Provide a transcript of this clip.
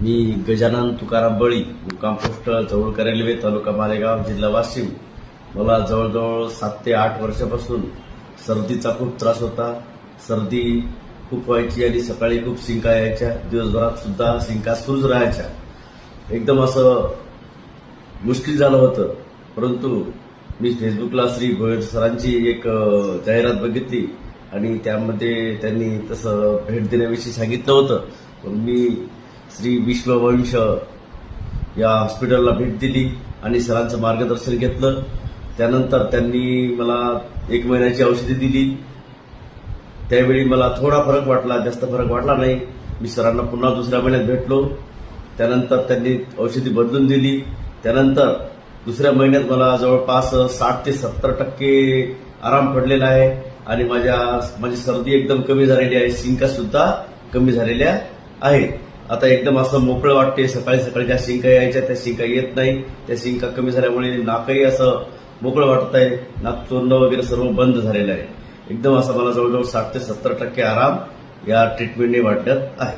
मी गजानन तुकाराम बळी, मुक्काम post Jawalka railway, तालुका मालेगाव, जिल्हा वाशिम. मला जवळजवळ 7 ते 8 वर्षापासून सर्दीचा खूप त्रास होता. सर्दी खूप व्हायची आणि सकाळी खूप शिंका यायच्या, दिवसभरात सुद्धा शिंका सुरूच राहायच्या. एकदम असं मुश्किल झालं होतं. परंतु मी फेसबुकला श्री गोयल सरांची एक जाहिरात बघितली आणि त्यामध्ये त्यांनी तसं भेट देण्याविषयी सांगितलं होतं. पण मी श्री विश्ववंश या हॉस्पिटलला भेट दिली आणि सरांचं मार्गदर्शन घेतलं. त्यानंतर त्यांनी मला 1 महिन्याची औषधी दिली. त्यावेळी मला थोडा फरक वाटला, जास्त फरक वाटला नाही. मी सरांना पुन्हा दुसऱ्या महिन्यात भेटलो. त्यानंतर त्यांनी औषधी बदलून दिली. त्यानंतर दुसऱ्या महिन्यात मला जवळपास 60 ते 70% आराम पडलेला आहे आणि माझी सर्दी एकदम कमी झालेली आहे. शिंका सुद्धा कमी झालेल्या आहेत. आता एकदम असं मोकळं वाटते. सकाळी सकाळी ज्या शिंका यायच्या त्या शिंका येत नाही. त्या शिंका कमी झाल्यामुळे नाकही असं मोकळं वाटत आहे. नाक चोरणं वगैरे सर्व बंद झालेलं आहे. एकदम असं मला जवळजवळ 60 ते 70% आराम या ट्रीटमेंटने वाटत आहे.